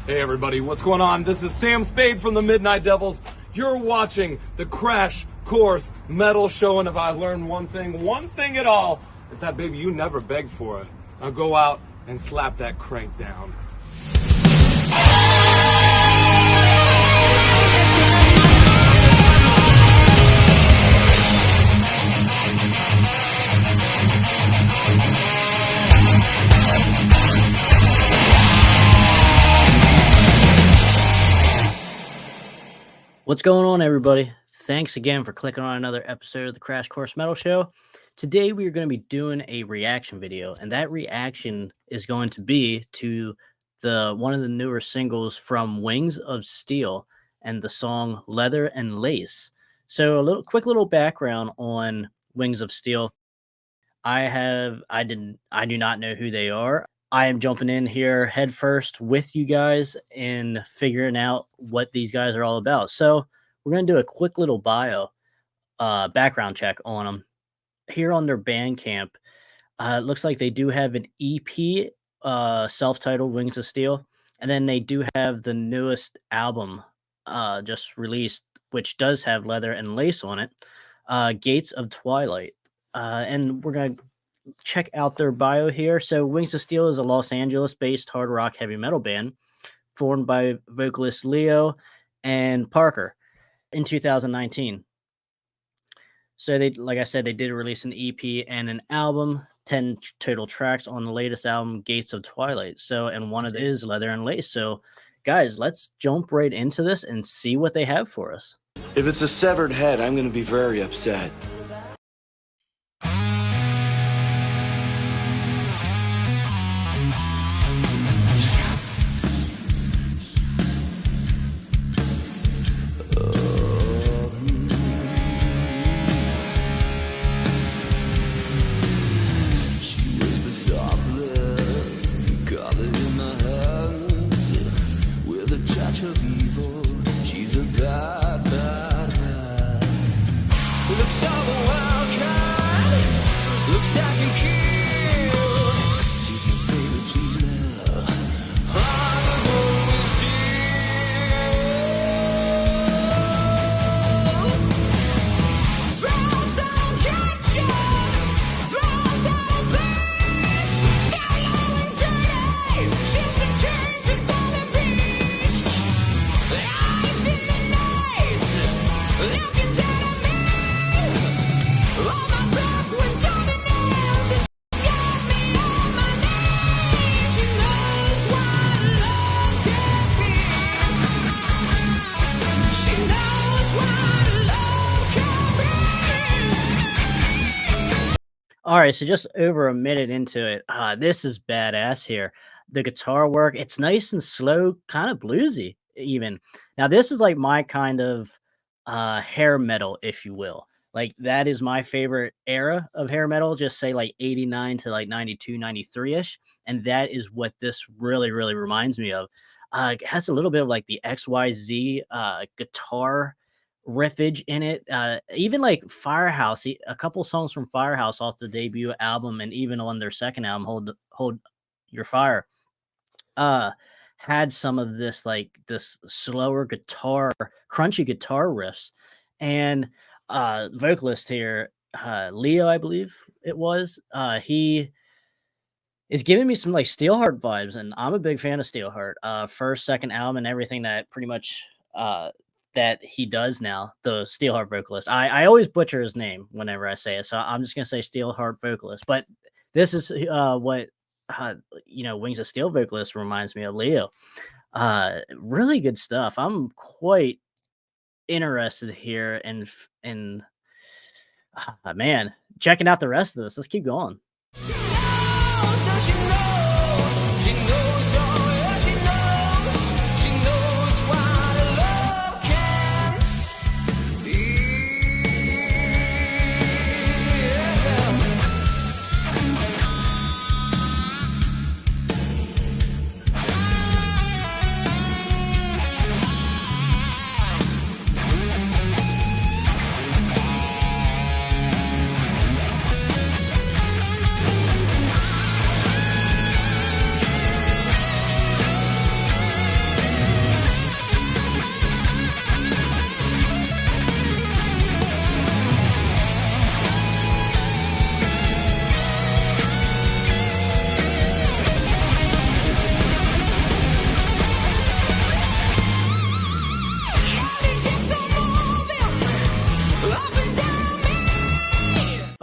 Hey everybody, what's going on? This is Sam Spade from the Midnight Devils. You're watching the Crash Course Metal Show, and if I learned one thing at all, is that baby, you never beg for it. Now go out and slap that crank down. What's going on, everybody? Thanks again for clicking on another episode of the Crash Course Metal Show. Today we are going to be doing a reaction video, and that reaction is going to be to one of the newer singles from Wings of Steel and the song Leather and Lace. So a quick little background on Wings of Steel. I do not know who they are. I am jumping in here head first with you guys and figuring out what these guys are all about. So we're going to do a quick little background check on them. Here on their Bandcamp, it looks like they do have an EP, self-titled Wings of Steel. And then they do have the newest album just released, which does have Leather and Lace on it, Gates of Twilight. And we're going to check out their bio here. So Wings of Steel is a Los Angeles-based hard rock heavy metal band formed by vocalists Leo and Parker in 2019. So they, like I said, they did release an EP and an album, 10 total tracks on the latest album, Gates of Twilight. So, and one of it is Leather and Lace. So guys, let's jump right into this and see what they have for us. If it's a severed head, I'm going to be very upset. All right, so just over a minute into it, this is badass here. The guitar work, it's nice and slow, kind of bluesy even. Now, this is like my kind of hair metal, if you will. Like, that is my favorite era of hair metal, just say like 89 to like 92, 93-ish. And that is what this really, really reminds me of. It has a little bit of like the XYZ guitar riffage in it, even like Firehouse, a couple songs from Firehouse off the debut album, and even on their second album, Hold Your Fire, had some of this like this slower guitar, crunchy guitar riffs. And vocalist here, Leo, I believe it was, he is giving me some like Steelheart vibes, and I'm a big fan of Steelheart. First, second album, and everything that pretty much that he does now, the Steelheart vocalist. I always butcher his name whenever I say it, so I'm just gonna say Steelheart vocalist. But this is what Wings of Steel vocalist reminds me of, Leo. Really good stuff. I'm quite interested here in man, checking out the rest of this. Let's keep going.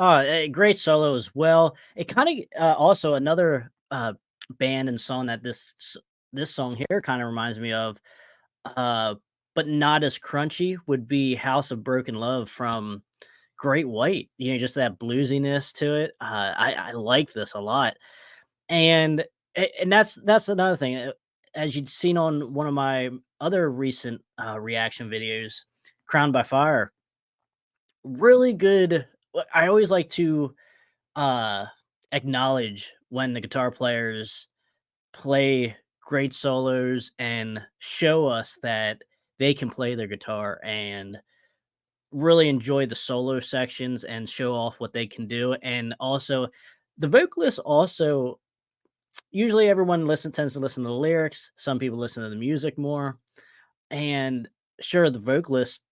A great solo as well. It kind of also another band and song that this song here kind of reminds me of, uh, but not as crunchy, would be House of Broken Love from Great White. You know, just that bluesiness to it. I like this a lot, and and that's another thing. As you'd seen on one of my other recent reaction videos, Crowned by Fire, really good. I always like to uh acknowledge when the guitar players play great solos and show us that they can play their guitar, and really enjoy the solo sections and show off what they can do. And also the vocalists also, usually everyone tends to listen to the lyrics, some people listen to the music more, and sure, the vocalist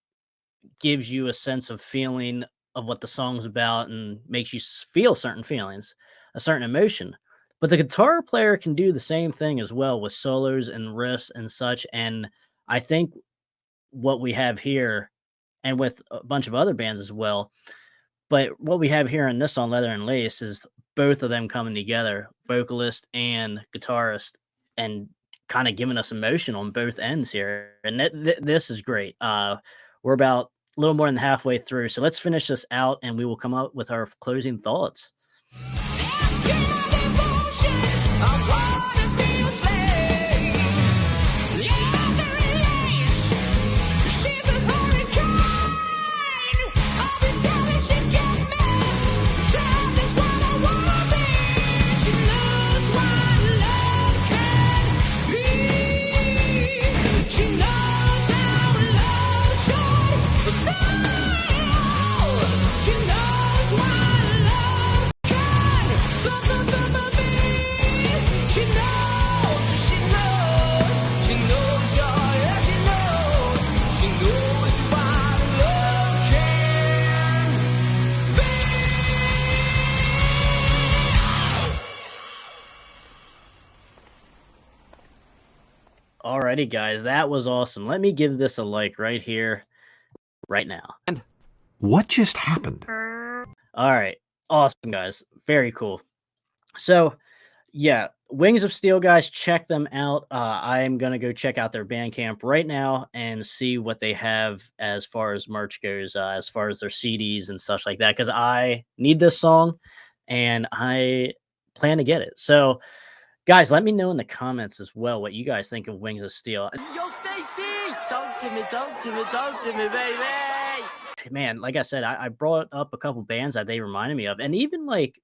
gives you a sense of feeling of what the song's about and makes you feel certain feelings, a certain emotion. But the guitar player can do the same thing as well with solos and riffs and such. And I think what we have here, and with a bunch of other bands as well, but what we have here in this song, Leather and Lace, is both of them coming together, vocalist and guitarist, and kind of giving us emotion on both ends here. And this is great. We're about a little more than halfway through. So let's finish this out and we will come up with our closing thoughts. Alrighty, guys, that was awesome. Let me give this a like right here, right now. What just happened? All right, awesome, guys, very cool. So, yeah, Wings of Steel, guys, check them out. I am gonna go check out their Bandcamp right now and see what they have as far as merch goes, as far as their CDs and such like that, because I need this song and I plan to get it. So, guys, let me know in the comments as well what you guys think of Wings of Steel. Yo, Stacy! Talk to me, baby! Man, like I said, I brought up a couple bands that they reminded me of, and even like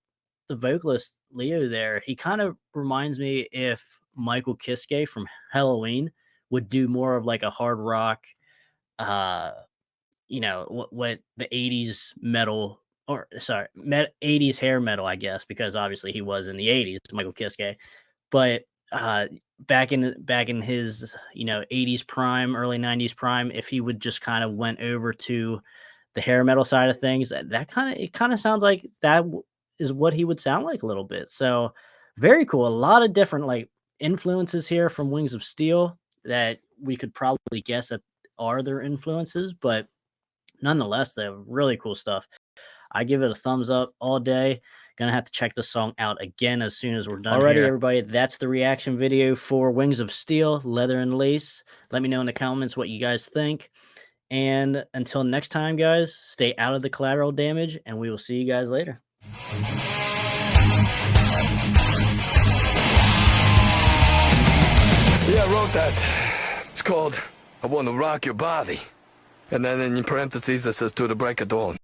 the vocalist Leo there, he kind of reminds me if Michael Kiske from Halloween would do more of like a hard rock, you know, what the 80s metal, or sorry, 80s hair metal, I guess, because obviously he was in the 80s, Michael Kiske. But back in his, you know, 80s prime, early 90s prime, if he would just kind of went over to the hair metal side of things, that kind of sounds like that is what he would sound like a little bit. So very cool. A lot of different like influences here from Wings of Steel that we could probably guess that are their influences, but nonetheless, they're really cool stuff. I give it a thumbs up all day. Gonna have to check the song out again as soon as we're done. Alrighty, everybody, that's the reaction video for Wings of Steel, Leather and Lace. Let me know in the comments what you guys think. And until next time, guys, stay out of the collateral damage, and we will see you guys later. Yeah, I wrote that. It's called I Want to Rock Your Body. And then in parentheses it says to the break of dawn.